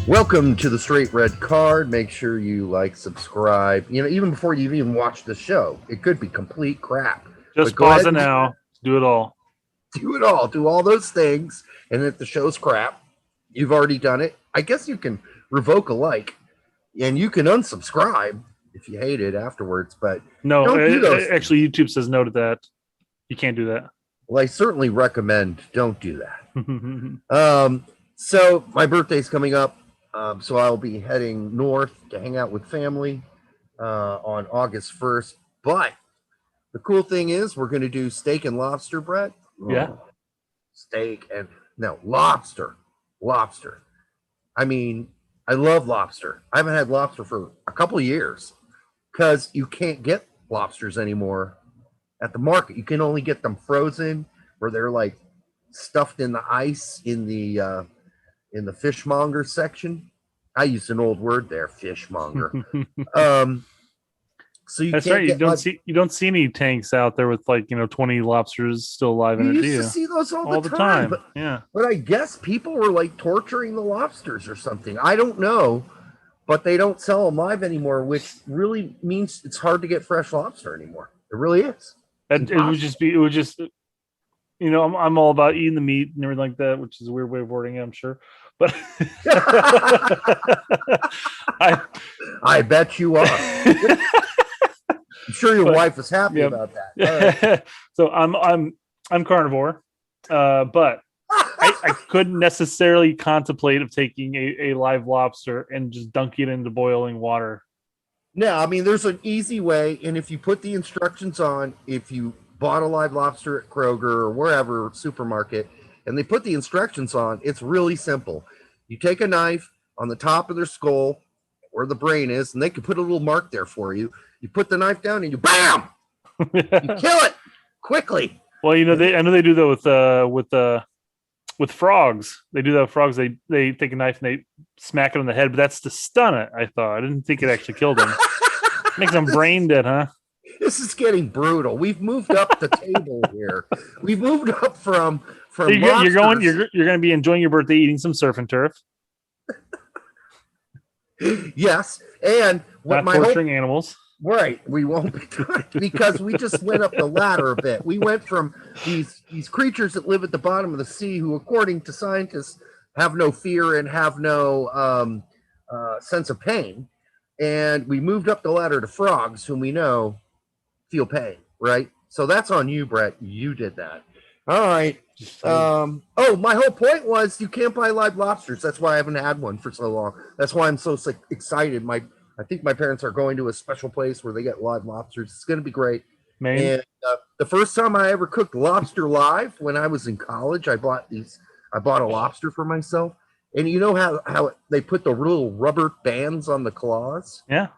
Welcome to the Straight Red Card. Make sure you like, subscribe. Even before you even watch the show, it could be complete crap. Just pause it now. Do it all. Do it all. Do all those things. And if the show's crap, you've already done it. I guess you can revoke a like, and you can unsubscribe if you hate it afterwards. But no, actually, YouTube says no to that. You can't do that. Well, I certainly recommend don't do that. So my birthday's coming up. So I'll be heading north to hang out with family on August 1st. But the cool thing is we're going to do steak and lobster, Brett. Yeah. Lobster. Lobster. I mean, I love lobster. I haven't had lobster for a couple of years because you can't get lobsters anymore at the market. You can only get them frozen where they're like stuffed in the ice in the fishmonger section. I used an old word there, fishmonger. So that's right. You don't see any tanks out there with 20 lobsters still alive in it. You used to see those all the time. But I guess people were like torturing the lobsters or something. I don't know, but they don't sell them live anymore, which really means it's hard to get fresh lobster anymore. It really is. I'm all about eating the meat and everything like that, which is a weird way of wording it, I'm sure. But I bet you are. I'm sure your wife is happy about that. Right. So I'm carnivore, but I couldn't necessarily contemplate of taking a live lobster and just dunking it into boiling water. No, I mean there's an easy way, and if you put the instructions on, if you bought a live lobster at Kroger or wherever supermarket, and they put the instructions on, it's really simple. You take a knife on the top of their skull where the brain is, and they can put a little mark there for you. You put the knife down and you bam! You kill it quickly. Well, I know they do that with frogs. They do that with frogs. They take a knife and they smack it on the head, but that's to stun it, I thought. I didn't think it actually killed them. Makes them brain dead, huh? This is getting brutal. We've moved up the table here. We've moved up from you're going to be enjoying your birthday eating some surf and turf. Yes, and not torturing animals. Right, we won't be doing it because we just went up the ladder a bit. We went from these creatures that live at the bottom of the sea, who, according to scientists, have no fear and have no sense of pain, and we moved up the ladder to frogs, whom we know feel pain. Right, so that's on you, Brett. You did that. All right. My whole point was you can't buy live lobsters. That's why I haven't had one for so long. That's why I'm so excited. I think my parents are going to a special place where they get live lobsters. It's going to be great. Man. And the first time I ever cooked lobster live, when I was in college, I bought a lobster for myself. And you know how they put the little rubber bands on the claws? Yeah.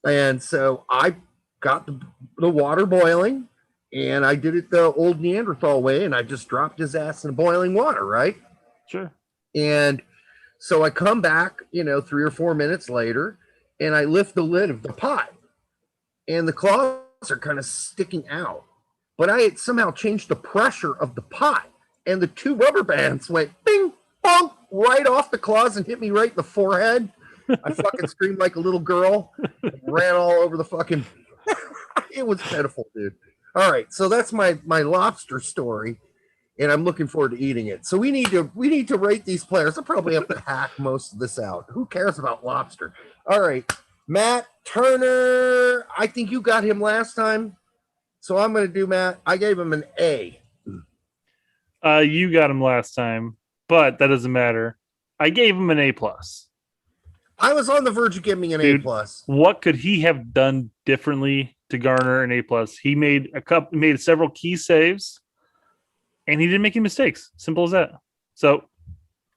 And so I got the water boiling, and I did it the old Neanderthal way, and I just dropped his ass in boiling water, right? Sure. And so I come back, 3 or 4 minutes later, and I lift the lid of the pot, and the claws are kind of sticking out. But I had somehow changed the pressure of the pot, and the 2 rubber bands went bing, bong, right off the claws and hit me right in the forehead. I fucking screamed like a little girl, and ran all over the fucking... It was pitiful, dude. All right, so that's my lobster story, and I'm looking forward to eating it. So we need to rate these players. I'll probably have to hack most of this out. Who cares about lobster? All right, Matt Turner. I think you got him last time, so I'm going to do Matt. I gave him an A. You got him last time, but that doesn't matter. I gave him an A+. I was on the verge of giving an A+. What could he have done differently to garner an A+? He made several key saves, and he didn't make any mistakes. Simple as that. So,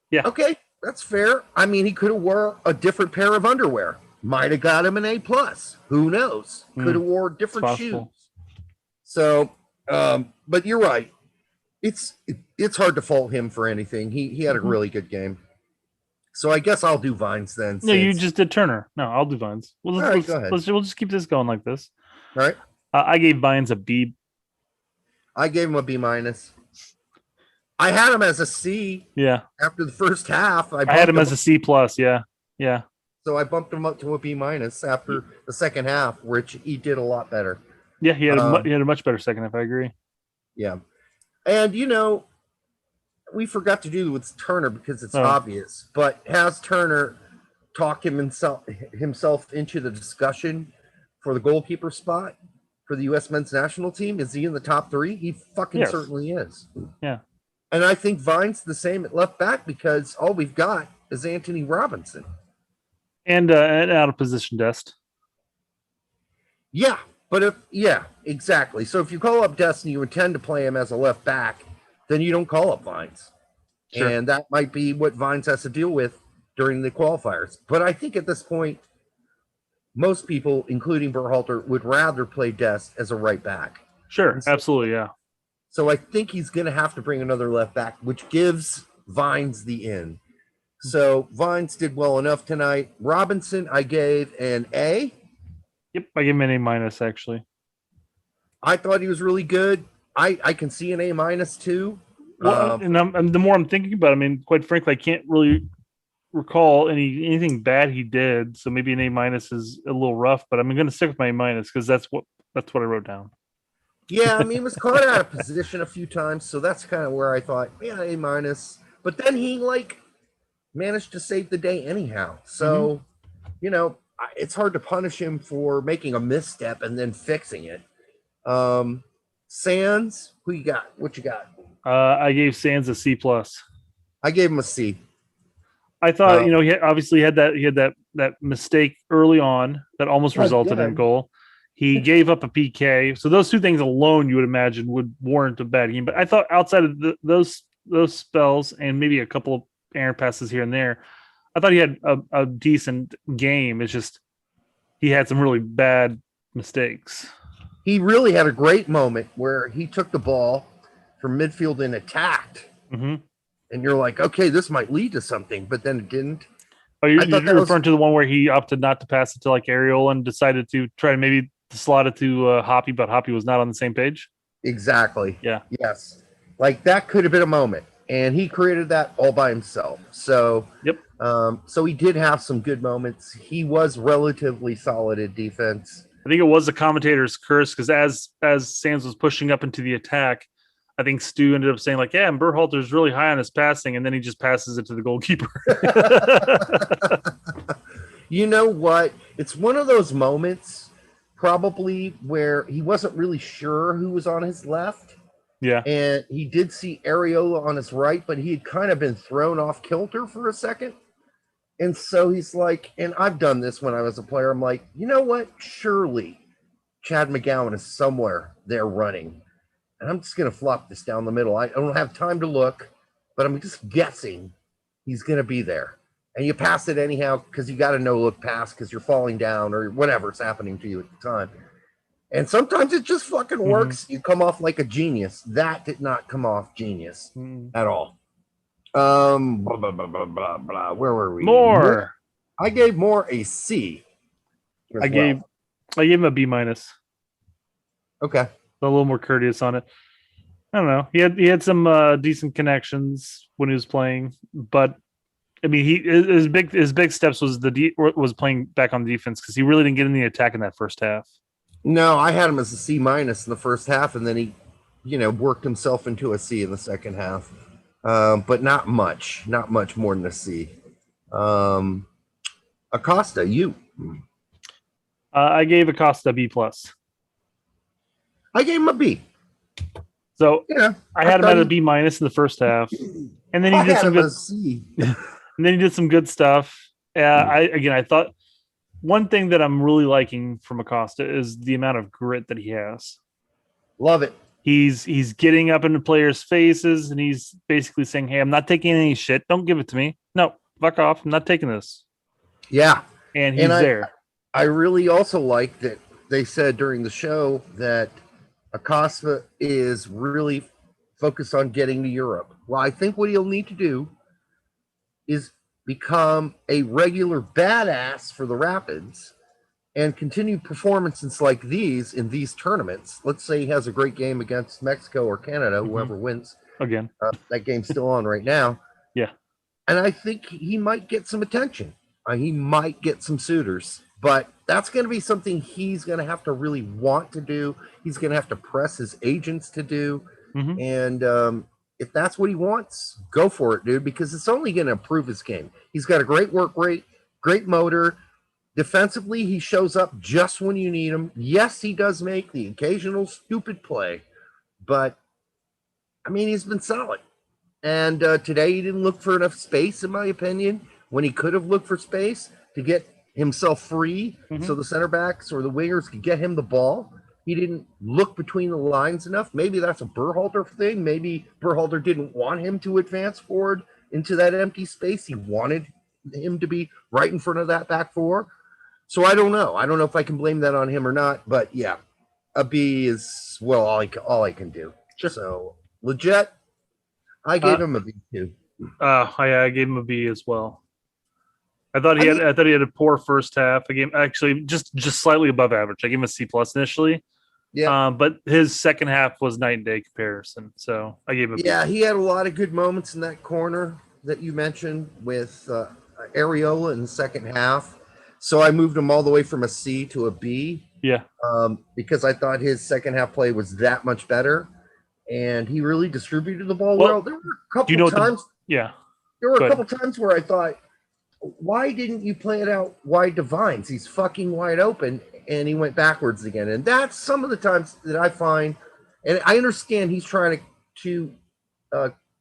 yeah. Okay, that's fair. I mean, he could have wore a different pair of underwear. Might have got him an A+. Who knows? Could have wore different shoes. So, but you're right. It's hard to fault him for anything. He had a really good game. So I guess I'll do Vines then. No, you just did Turner. No, I'll do Vines. All right, go ahead. We'll just keep this going like this. All right. I gave Vines a B. I gave him a B-. I had him as a C. Yeah. After the first half, I had him as a C+. Yeah. Yeah. So I bumped him up to a B- after the second half, which he did a lot better. Yeah, he had a much better second half. I agree. Yeah. And, we forgot to do with Turner because it's obvious, but has Turner talk himself into the discussion for the goalkeeper spot for the U.S. men's national team? Is he in the top 3? He fucking certainly is. Yeah. And I think Vine's the same at left back because all we've got is Anthony Robinson. And out of position Dest. Yeah, but exactly. So if you call up Dest and you intend to play him as a left back, then you don't call up Vines. Sure. And that might be what Vines has to deal with during the qualifiers. But I think at this point, most people, including Berhalter, would rather play Dest as a right back. Sure, absolutely, yeah. So I think he's going to have to bring another left back, which gives Vines the in. So Vines did well enough tonight. Robinson, I gave an A. Yep, I gave him an A- actually. I thought he was really good. I can see an A- too. Well, and the more I'm thinking about it, I mean, quite frankly, I can't really recall anything bad he did. So maybe an A- is a little rough, but I'm going to stick with my A- because that's what I wrote down. Yeah, I mean, he was caught out of position a few times, so that's kind of where I thought, yeah, A-. But then he managed to save the day anyhow. So, it's hard to punish him for making a misstep and then fixing it. Sands, who you got? What you got? I gave Sands a C+. I gave him a C. I thought, he obviously had that mistake early on that almost resulted in goal. He gave up a PK. So those two things alone, you would imagine, would warrant a bad game. But I thought outside of those spells and maybe a couple of errant passes here and there, I thought he had a decent game. It's just he had some really bad mistakes. He really had a great moment where he took the ball from midfield and attacked. Mm-hmm. And you're like, okay, this might lead to something, but then it didn't. Oh, you're referring to the one where he opted not to pass it to Areola and decided to try to maybe slot it to Hoppy, but Hoppy was not on the same page? Exactly. Yeah. Yes. That could have been a moment. And he created that all by himself. So, yep. So he did have some good moments. He was relatively solid at defense. I think it was the commentator's curse because as Sands was pushing up into the attack, I think Stu ended up saying and Berhalter's really high on his passing, and then he just passes it to the goalkeeper. You know what? It's one of those moments probably where he wasn't really sure who was on his left. Yeah. And he did see Areola on his right, but he had kind of been thrown off kilter for a second. And so he's like, and I've done this when I was a player, I'm like, you know what? Surely Chad McGowan is somewhere there running. And I'm just going to flop this down the middle. I don't have time to look, but I'm just guessing he's going to be there. And you pass it anyhow because you got a no-look pass because you're falling down or whatever's happening to you at the time. And sometimes it just fucking works. Mm-hmm. You come off like a genius. That did not come off genius at all. Blah, blah, blah, blah, blah, blah. Where were we? Moore. I gave Moore a C. I gave him a B-. Okay. A little more courteous on it. I don't know. He had some decent connections when he was playing, but I mean, his big steps was playing back on defense because he really didn't get in the attack in that first half. No, I had him as a C- in the first half, and then he, worked himself into a C in the second half, but not much more than a C. Acosta, you? I gave Acosta a B+. I gave him a B. So I had him at a B- in the first half, and then he did some good. And then he did some good stuff. I thought one thing that I'm really liking from Acosta is the amount of grit that he has. Love it. He's getting up into players' faces and he's basically saying, "Hey, I'm not taking any shit. Don't give it to me. No, fuck off. I'm not taking this." Yeah, and he's there. I really also like that they said during the show that Acosta is really focused on getting to Europe. Well, I think what he'll need to do is become a regular badass for the Rapids and continue performances like these in these tournaments. Let's say he has a great game against Mexico or Canada, whoever wins. Again. That game's still on right now. Yeah. And I think he might get some attention. He might get some suitors, but that's going to be something he's going to have to really want to do. He's going to have to press his agents to do. Mm-hmm. And if that's what he wants, go for it, dude, because it's only going to improve his game. He's got a great work rate, great motor. Defensively, he shows up just when you need him. Yes, he does make the occasional stupid play, but I mean, he's been solid. And today he didn't look for enough space, in my opinion, when he could have looked for space to get himself free so the center backs or the wingers could get him the ball. He didn't look between the lines enough. Maybe that's a Berhalter thing. Maybe Berhalter didn't want him to advance forward into that empty space. He wanted him to be right in front of that back four. So I don't know. I don't know if I can blame that on him or not. But yeah, a B is, well, all I can do. Sure. So legit, I gave him a B too. I gave him a B as well. I thought he had a poor first half. I gave actually just slightly above average. I gave him a C plus initially. Yeah. But his second half was night and day comparison. So I gave him a B. Yeah, he had a lot of good moments in that corner that you mentioned with Areola in the second half. So I moved him all the way from a C to a B. Yeah. Because I thought his second half play was that much better. And he really distributed the ball well. There were a couple times. There were a couple times where I thought, why didn't you play it out wide to Vines? He's fucking wide open, and he went backwards again. And that's some of the times that I find, and I understand he's trying to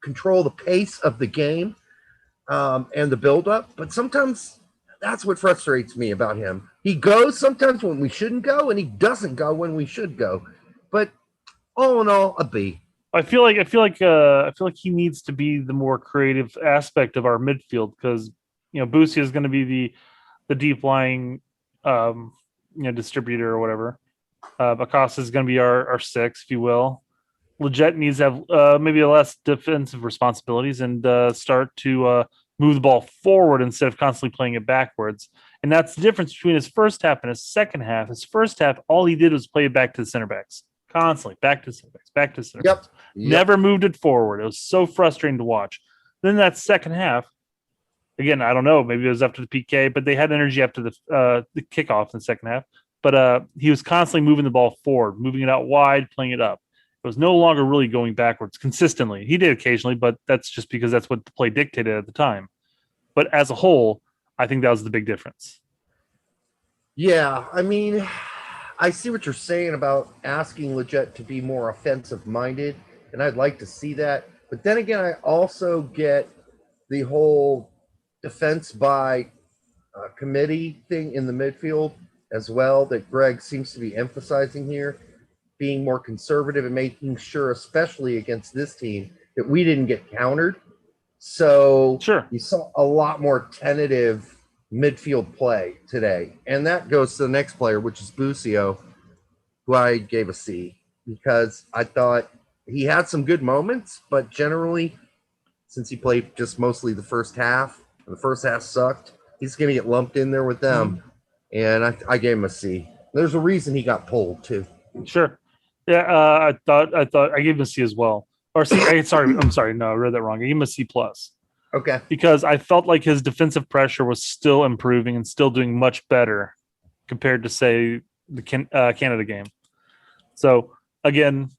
control the pace of the game and the buildup, but sometimes that's what frustrates me about him. He goes sometimes when we shouldn't go, and he doesn't go when we should go. But all in all, a B. I feel like he needs to be the more creative aspect of our midfield because BUSIO is going to be the deep lying distributor or whatever. Acosta is going to be our six, if you will. Leggett needs to have maybe less defensive responsibilities and start to move the ball forward instead of constantly playing it backwards. And that's the difference between his first half and his second half. His first half, all he did was play it back to the center backs. Constantly back to center backs, back to center backs. Never moved it forward. It was so frustrating to watch. Then that second half, again, I don't know. Maybe it was after the PK, but they had energy after the kickoff in the second half. But he was constantly moving the ball forward, moving it out wide, playing it up. It was no longer really going backwards consistently. He did occasionally, but that's just because that's what the play dictated at the time. But as a whole, I think that was the big difference. Yeah, I mean, I see what you're saying about asking Leggett to be more offensive-minded, and I'd like to see that. But then again, I also get the whole defense by committee thing in the midfield as well that Greg seems to be emphasizing here, being more conservative and making sure, especially against this team, that we didn't get countered. So you saw a lot more tentative midfield play today. And that goes to the next player, which is BUSIO, who I gave a C because I thought he had some good moments, but generally, since he played just mostly the first half, and the first half sucked, he's going to get lumped in there with them. And I gave him a C. There's a reason he got pulled too. Sure. Yeah, I thought I gave him a C as well. Or C. I'm sorry. No, I read that wrong. I gave him a C plus. Okay. Because I felt like his defensive pressure was still improving and still doing much better compared to, say, the Canada game. So again,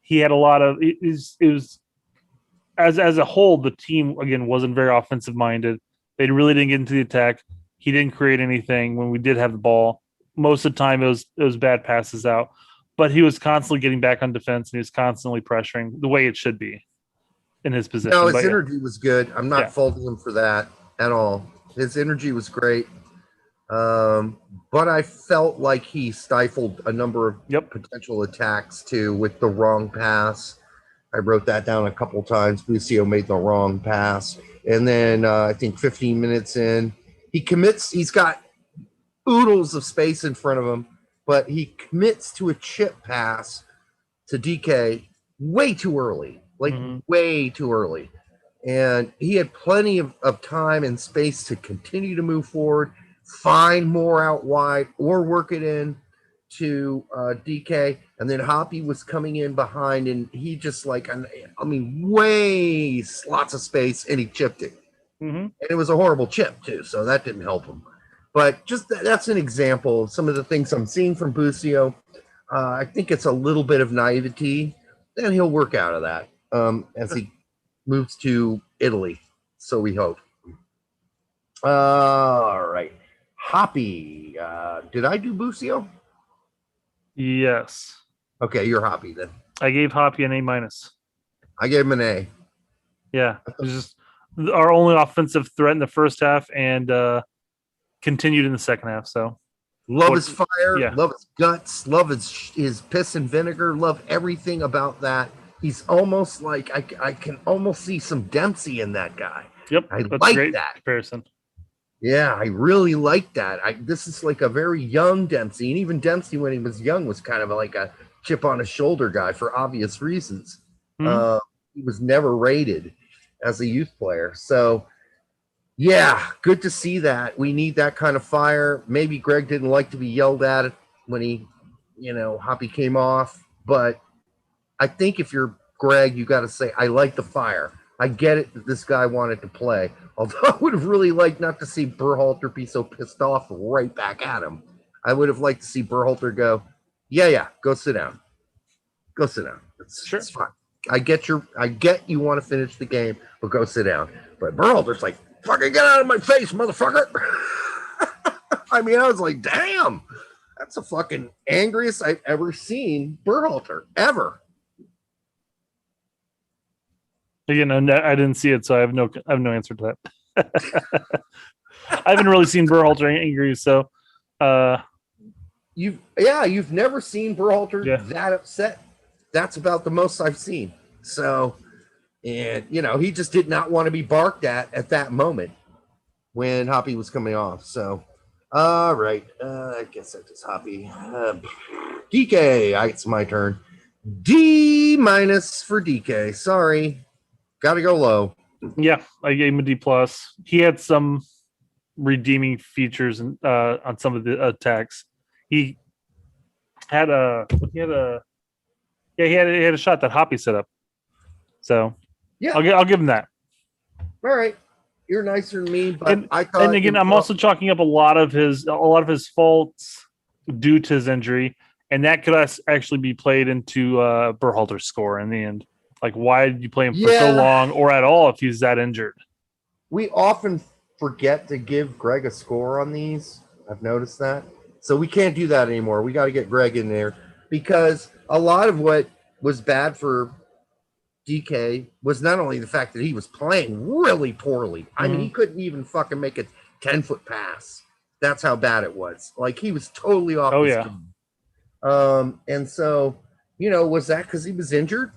he had a lot of. It was as a whole, the team again wasn't very offensive minded. They really didn't get into the attack. He didn't create anything when we did have the ball. Most of the time, it was bad passes out. But he was constantly getting back on defense, and he was constantly pressuring the way it should be in his position. No, his energy was good. I'm not faulting him for that at all. His energy was great. But I felt like he stifled a number of potential attacks, too, with the wrong pass. I wrote that down a couple times. BUSIO made the wrong pass. And then I think 15 minutes in, he commits. He's got oodles of space in front of him, but he commits to a chip pass to DK way too early, way too early. And he had plenty of time and space to continue to move forward, find more out wide, or work it in to DK. And then Hoppy was coming in behind, and he just lots of space, and he chipped it. Mm-hmm. And it was a horrible chip too, so that didn't help him. But just that's an example of some of the things I'm seeing from Busio. I think it's a little bit of naivety, and he'll work out of that as he moves to Italy. So we hope. All right, Hoppy. Did I do Busio? Yes. Okay, you're Hoppy then. I gave Hoppy an A-. I gave him an A. Yeah. It was just our only offensive threat in the first half and continued in the second half. So Love his fire, yeah. love his guts, love his piss and vinegar, love everything about that. He's almost like I can almost see some Dempsey in that guy. Yep. I That's like a great that. comparison. Yeah, I really like that. This is like a very young Dempsey, and even Dempsey when he was young was kind of like a chip on his shoulder guy for obvious reasons. Mhm. He was never rated as a youth player, so yeah, good to see that. We need that kind of fire. Maybe Greg didn't like to be yelled at when he, Hoppy came off, but I think if you're Greg, you got to say, I like the fire. I get it that this guy wanted to play. Although I would have really liked not to see Berhalter be so pissed off right back at him. I would have liked to see Berhalter go, yeah, go sit down. Go sit down. Sure. It's fine. I get you want to finish the game, but go sit down. But Berhalter's like, fucking get out of my face, motherfucker. I mean, I was like, damn, that's the fucking angriest I've ever seen Berhalter, ever. Again, I didn't see it, so I have no answer to that. I haven't really seen Berhalter angry, so you've never seen Berhalter that upset. That's about the most I've seen. So, and he just did not want to be barked at that moment when Hoppy was coming off. So, all right, I guess that is Hoppy. DK, it's my turn. D- for DK. Sorry. Got to go low. Yeah, I gave him a D+. He had some redeeming features on some of the attacks. He had a shot that Hoppy set up. So yeah, I'll give him that. All right, you're nicer than me, but and, I thought. And again, I'm also chalking up a lot of his faults due to his injury, and that could actually be played into Berhalter's score in the end. Like, why did you play him for so long or at all if he's that injured? We often forget to give Greg a score on these. I've noticed that. So we can't do that anymore. We got to get Greg in there because a lot of what was bad for DK was not only the fact that he was playing really poorly. I mean, he couldn't even fucking make a 10-foot pass. That's how bad it was. Like, he was totally off his game. And so, was that because he was injured?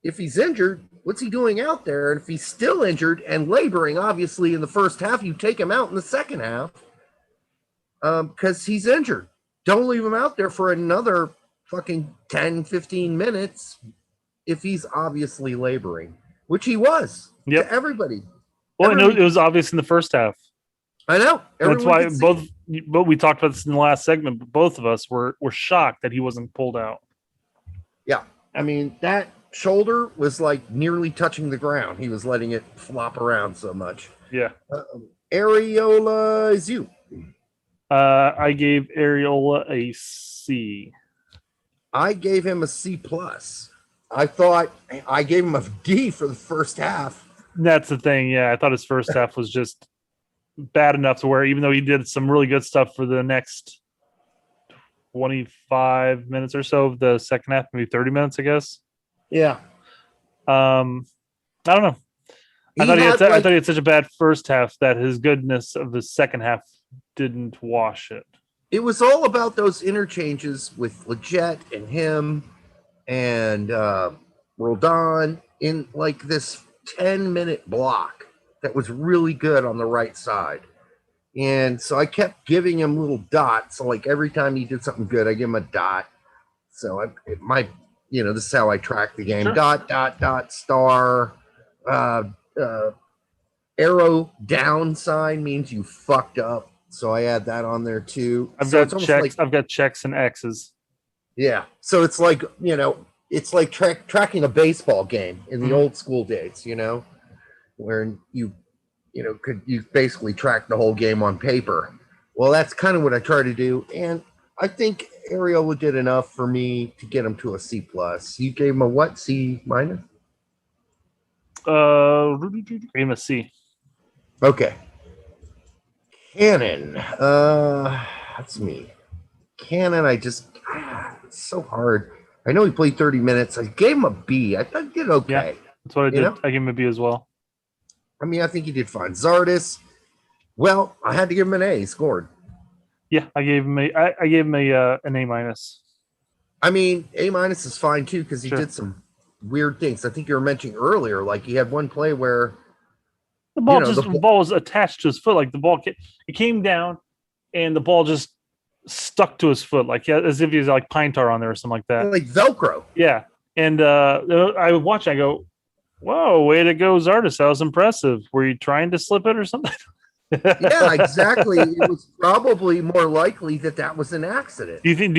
If he's injured, what's he doing out there? And if he's still injured and laboring, obviously, in the first half, you take him out in the second half because he's injured. Don't leave him out there for another fucking 10, 15 minutes if he's obviously laboring, which he was to everybody. Well, I know it was obvious in the first half. I know. That's why but we talked about this in the last segment, but both of us were shocked that he wasn't pulled out. Yeah. I mean, that shoulder was like nearly touching the ground. He was letting it flop around so much. Yeah. Areola is you. I gave Areola a C. I gave him a C+. I thought I gave him a D for the first half. That's the thing. Yeah, I thought his first half was just bad enough to where even though he did some really good stuff for the next 25 minutes or so of the second half, maybe 30 minutes, I guess. Yeah. I don't know. I thought he had such a bad first half that his goodness of the second half didn't wash it. It was all about those interchanges with Leggett and him and Roldan in like this 10-minute block that was really good on the right side. And so I kept giving him little dots. So like every time he did something good, I give him a dot. So this is how I track the game. Sure. Dot, star, arrow down sign means you fucked up. So I add that on there too. I've got checks. I've got checks and X's. Yeah. So it's like, it's like tracking a baseball game in the old school days, where you could you basically track the whole game on paper. Well, that's kind of what I try to do, and I think Ariola did enough for me to get him to a C plus. You gave him a what? C minus? Gave him a C. Okay. Cannon. That's me. Cannon, it's so hard. I know he played 30 minutes. I gave him a B. I thought he did okay. Yeah, that's what I did. I gave him a B as well. I mean, I think he did fine. Zardes, well, I had to give him an A. He scored. Yeah, I gave him an A minus. I mean, A minus is fine too because he did some weird things. I think you were mentioning earlier, like he had one play where the ball was attached to his foot, like the ball it came down, and the ball just stuck to his foot, like as if he was like pine tar on there or something like that, like Velcro. Yeah, and I would watch. I go, "Whoa, way to go, Zardes! That was impressive. Were you trying to slip it or something?" Yeah, exactly. It was probably more likely that was an accident. Do you think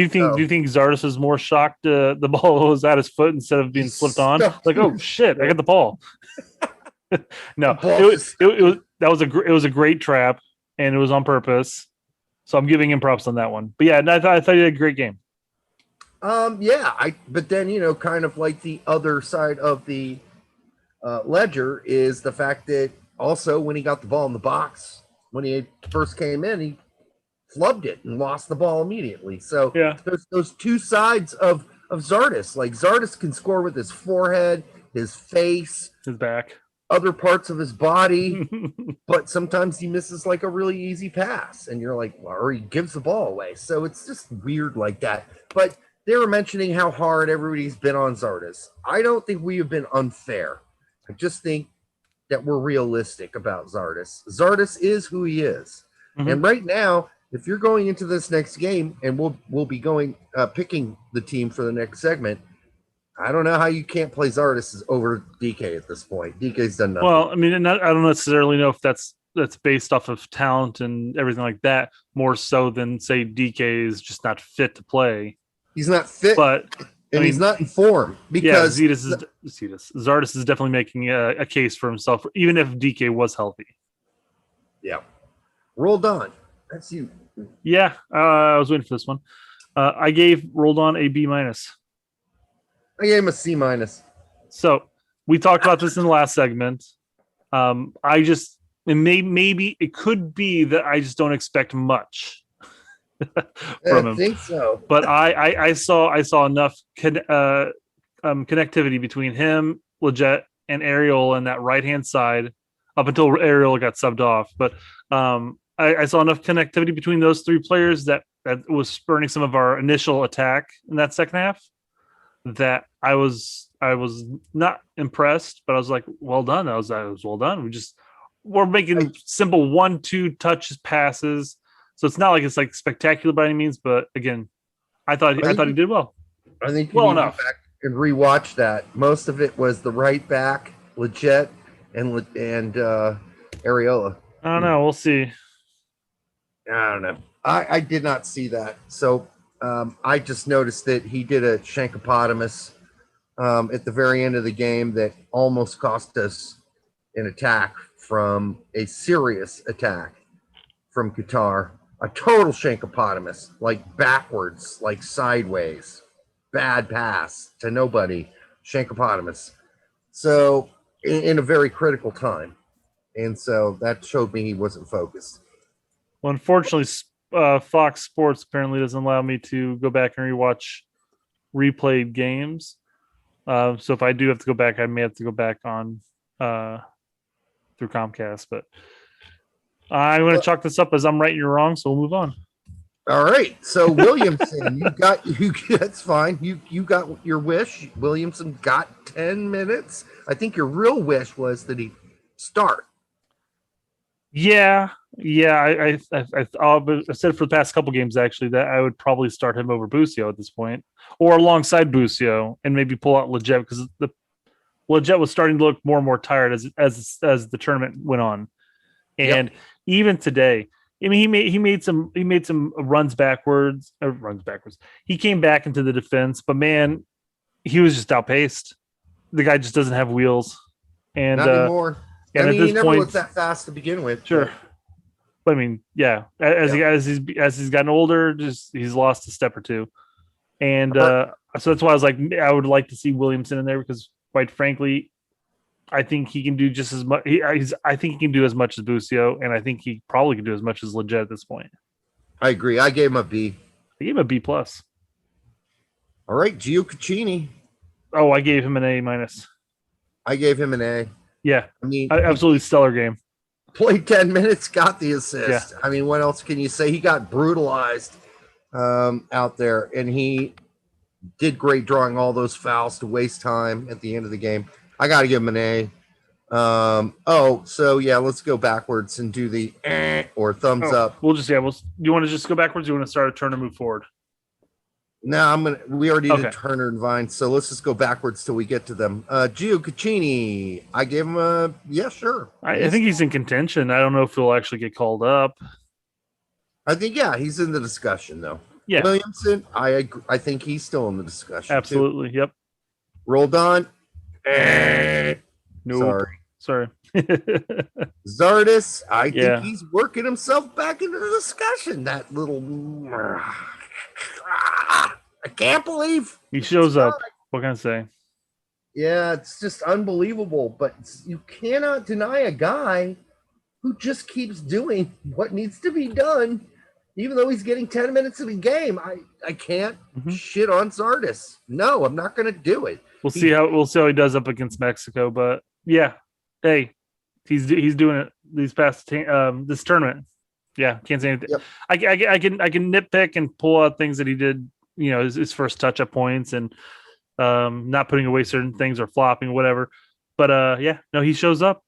Zardes is more shocked the ball was at his foot instead of being flipped on? Like, oh shit, I got the ball. No, it was a great trap, and it was on purpose. So I'm giving him props on that one. But yeah, I thought he did a great game. But then kind of like the other side of the ledger is the fact that also when he got the ball in the box, when he first came in, he flubbed it and lost the ball immediately. So there's those two sides of Zardes. Like Zardes can score with his forehead, his face, his back, other parts of his body, but sometimes he misses like a really easy pass and you're like, well, or he gives the ball away. So it's just weird like that. But they were mentioning how hard everybody's been on Zardes. I don't think we have been unfair. I just think that we're realistic about Zardes. Zardes is who he is. Mm-hmm. And right now, if you're going into this next game, and we'll be going picking the team for the next segment, I don't know how you can't play Zardes over DK at this point. DK's done nothing. Well, I mean, I don't necessarily know if that's based off of talent and everything like that, more so than say DK is just not fit to play. He's not fit, but he's not in form because Zardes is definitely making a case for himself, even if DK was healthy. Yeah. ROLDAN. That's you. Yeah, I was waiting for this one. I gave ROLDAN a B minus. I gave him a C minus. So we talked about this in the last segment. Maybe it could be that I just don't expect much from him. I think so. But I saw enough connectivity between him, Leggett, and Ariola on that right hand side up until Ariola got subbed off. But I saw enough connectivity between those three players that was spurring some of our initial attack in that second half. That I was not impressed, but I was like, well done. I was well done. We're making simple 1-2 touches passes, so it's not like it's like spectacular by any means. But again, I thought he did well. I think well enough. Go back and rewatch that. Most of it was the right back, Leggett, and Ariola. I don't know. We'll see. I don't know. I did not see that. So I just noticed that he did a Shankopotamus at the very end of the game that almost cost us an attack from a serious attack from Qatar. A total Shankopotamus, like backwards, like sideways. Bad pass to nobody. Shankopotamus. So in a very critical time. And so that showed me he wasn't focused. Well, unfortunately, Fox Sports apparently doesn't allow me to go back and rewatch replayed games. So if I do have to go back, I may have to go back on through Comcast. But I'm going to chalk this up as I'm right and you're wrong, so we'll move on. All right. So Williamson, that's fine. You got your wish. Williamson got 10 minutes. I think your real wish was that he start. Yeah. I said for the past couple games actually that I would probably start him over BUSIO at this point, or alongside BUSIO, and maybe pull out Leggett because Leggett was starting to look more and more tired as the tournament went on, and even today, I mean he made some runs backwards. He came back into the defense, but man, he was just outpaced. The guy just doesn't have wheels, and not anymore. And I mean, at this he never point, looked that fast to begin with. sure. But I mean, yeah, as he's gotten older, just he's lost a step or two, and so that's why I was like, I would like to see Williamson in there because, quite frankly, I think he can do just as much. I think he can do as much as Busio, and I think he probably can do as much as Legit at this point. I agree. I gave him a B. I gave him a B plus. All right, Gio Caccini. Oh, I gave him an A minus. I gave him an A. Yeah, I mean, absolutely stellar game. Played 10 minutes, got the assist. Yeah. I mean, what else can you say? He got brutalized out there, and he did great drawing all those fouls to waste time at the end of the game. I got to give him an A. So yeah, let's go backwards and do the or thumbs up. We'll just you want to just go backwards? You want to start a turn and move forward? No, we already did Turner and Vine, so let's just go backwards till we get to them. Gio Caccini, I gave him a sure. I think he's in contention. I don't know if he'll actually get called up. I think he's in the discussion though. Yeah, Williamson, I agree. I think he's still in the discussion. Absolutely, too. Yep. Roldan, nope. Sorry. Zardis, I think he's working himself back into the discussion. That little, I can't believe he shows up. What can I say? Yeah, it's just unbelievable. But you cannot deny a guy who just keeps doing what needs to be done, even though he's getting 10 minutes of the game. I can't shit on Zardis. No, I'm not going to do it. We'll see how he does up against Mexico. But yeah, hey, he's doing it these past this tournament. Yeah, can't say anything. Yep. I can nitpick and pull out things that he did. You know, his first touch-up points and not putting away certain things or flopping, whatever. But he shows up.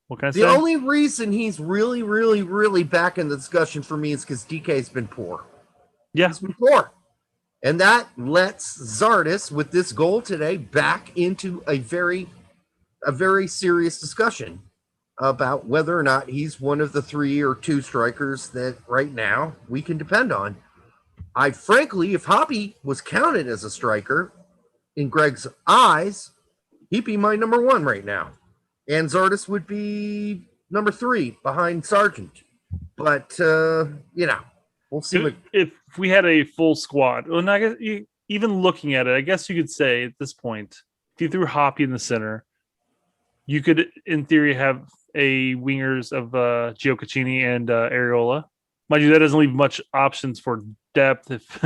What can I say? The only reason he's really, really, really back in the discussion for me is because DK's been poor. Yeah, he's been poor, and that lets Zardis with this goal today back into a very serious discussion about whether or not he's one of the 3 or 2 strikers that right now we can depend on. I frankly, if Hoppy was counted as a striker in Greg's eyes, he'd be my number 1 right now. And Zardis would be number 3 behind Sargent. But, we'll see. If we had a full squad, well, I guess even looking at it, I guess you could say at this point, if you threw Hoppy in the center, you could, in theory, have a wingers of Gio Caccini and Areola. Mind you, that doesn't leave much options for depth if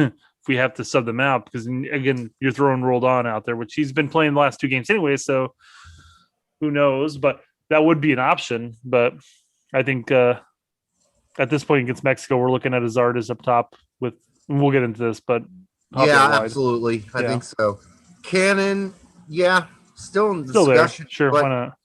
we have to sub them out, because again, you're throwing Roldan out there, which he's been playing the last 2 games anyway, so who knows? But that would be an option. But I think at this point against Mexico, we're looking at Azardis up top with, and we'll get into this, but absolutely. I think so. Cannon, still in discussion. There. Sure, but, why not?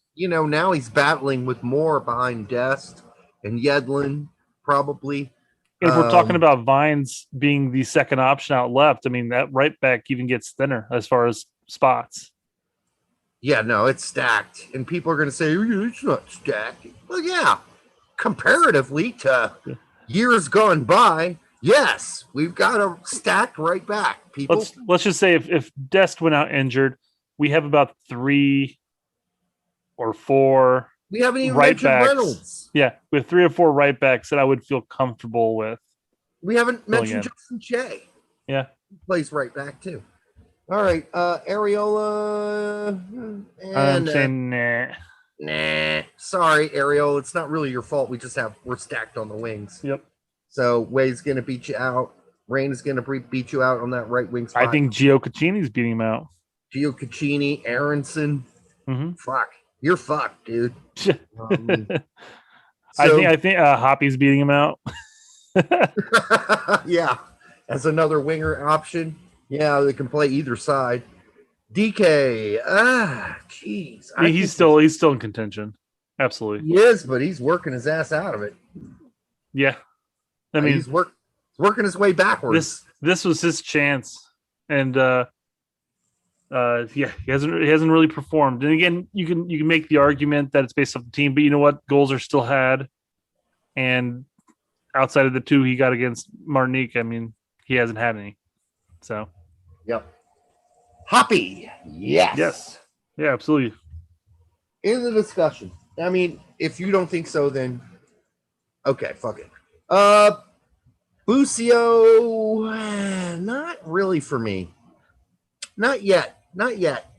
Now he's battling with more behind Dest and Yedlin, probably. If we're talking about Vines being the second option out left, I mean, that right back even gets thinner as far as spots. Yeah, no, it's stacked. And people are going to say, it's not stacked. Well, yeah, comparatively to years gone by, yes, we've got a stacked right back. People, let's just say if Dest went out injured, we have about 3 or 4 we haven't even right mentioned backs. Reynolds. Yeah, we have 3 or 4 right backs that I would feel comfortable with. We haven't mentioned Justin Shea. Yeah. He plays right back too. All right, Areola. I'm saying nah. Sorry, Areola. It's not really your fault. We're stacked on the wings. Yep. So Wade's gonna beat you out. Rain is gonna beat you out on that right wing spot. I think Gio Caccini's beating him out. Gio Caccini, Aronson. Fuck. You're fucked, dude. I think Hoppy's beating him out. Yeah, as another winger option. Yeah, they can play either side. DK, jeez. He's still in contention. Absolutely. He is, but he's working his ass out of it. Yeah. I mean, he's working his way backwards. This was his chance. And he hasn't really performed. And again, you can make the argument that it's based off the team, but you know what? Goals are still had. And outside of the 2 he got against Martinique, I mean, he hasn't had any. So, yep. Hoppy, yes. Yeah, absolutely. In the discussion. I mean, if you don't think so, then okay, fuck it. BUSIO, not really for me. Not yet. Not yet.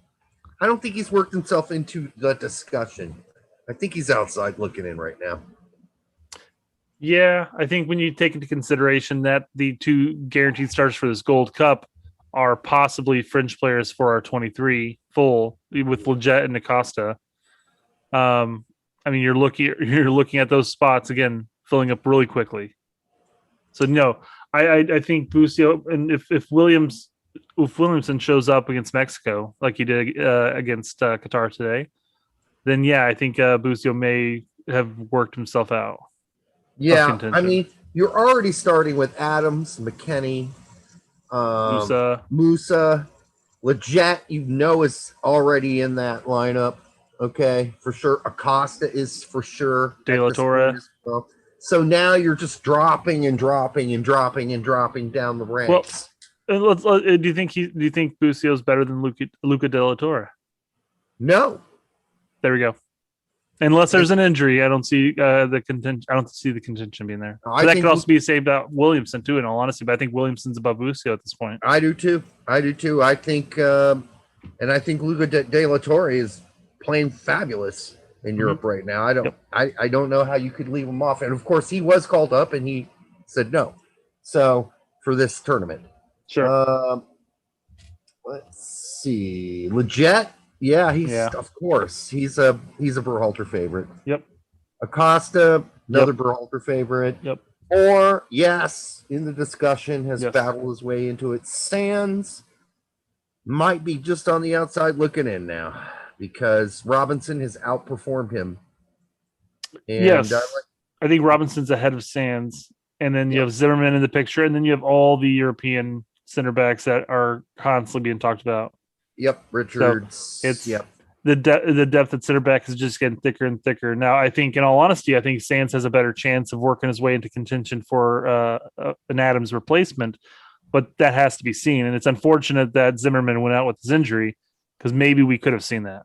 I don't think he's worked himself into the discussion. I think he's outside looking in right now. Yeah, I think when you take into consideration that the two guaranteed starters for this Gold Cup are possibly fringe players for our 23 full with Leggett and Acosta. I mean, you're looking at those spots again filling up really quickly. So no, I think BUSIO, and if Williamson shows up against Mexico like he did against Qatar today, then yeah, I think BUSIO may have worked himself out. Yeah, I mean, you're already starting with Adams, McKennie, Musa, Leggett, is already in that lineup. Okay, for sure. Acosta is for sure. De La Torre. So now you're just dropping and dropping and dropping and dropping down the ranks. Well, do you think BUSIO is better than Luca De La Torre? No. There we go. Unless there's an injury, I don't see the contention. I don't see the contention being there. That could also be saved out Williamson too, in all honesty. But I think Williamson's above BUSIO at this point. I do too. I think, and I think Luca De La Torre is playing fabulous in Europe right now. I don't know how you could leave him off. And of course, he was called up, and he said no. So for this tournament, sure. Let's see, Leggett. Yeah, of course he's a Berhalter favorite. Yep. Acosta, another Berhalter favorite. Yep. Or yes, in the discussion has battled his way into it. Sands might be just on the outside looking in now because Robinson has outperformed him. And yes, I think Robinson's ahead of Sands, and then you have Zimmerman in the picture, and then you have all the European center backs that are constantly being talked about. Yep, Richards. So it's the depth at center back is just getting thicker and thicker. Now, I think, in all honesty, I think Sands has a better chance of working his way into contention for an Adams replacement, but that has to be seen. And it's unfortunate that Zimmerman went out with his injury because maybe we could have seen that.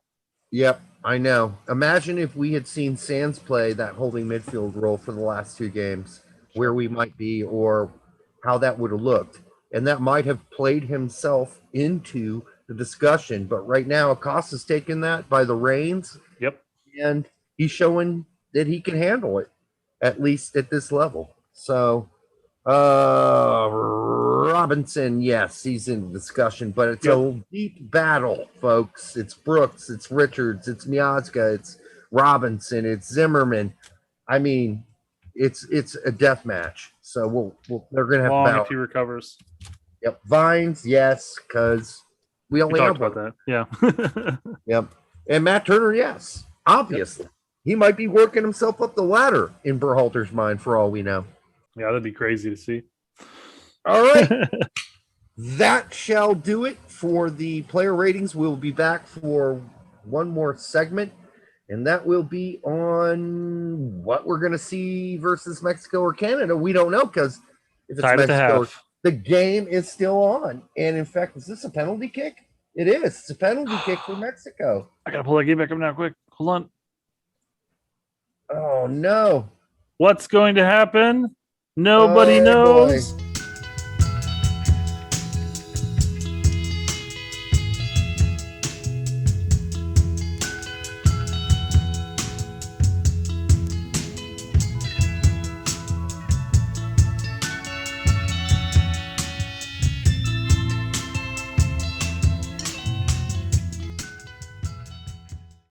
Yep, I know. Imagine if we had seen Sands play that holding midfield role for the last two games, where we might be or how that would have looked. And that might have played himself into the discussion, but right now Acosta's taken that by the reins. Yep. And he's showing that he can handle it, at least at this level. So Robinson, yes, he's in the discussion, but it's a deep battle, folks. It's Brooks, it's Richards, it's Miazga, it's Robinson, it's Zimmerman. I mean, it's a death match. So they're gonna have long battle if he recovers. Yep. Vines, yes, because we only talked have about that. Yeah. Yep. And Matt Turner, yes, obviously. He might be working himself up the ladder in Berhalter's mind for all we know. Yeah, that'd be crazy to see. All right. That shall do it for the player ratings. We'll be back for one more segment, and that will be on what we're going to see versus Mexico or Canada. We don't know because if it's Mexico, the game is still on. And in fact, is this a penalty kick? It is. It's a penalty kick for Mexico. I got to pull that game back up now quick. Hold on. Oh, no. What's going to happen? Nobody knows. Boy.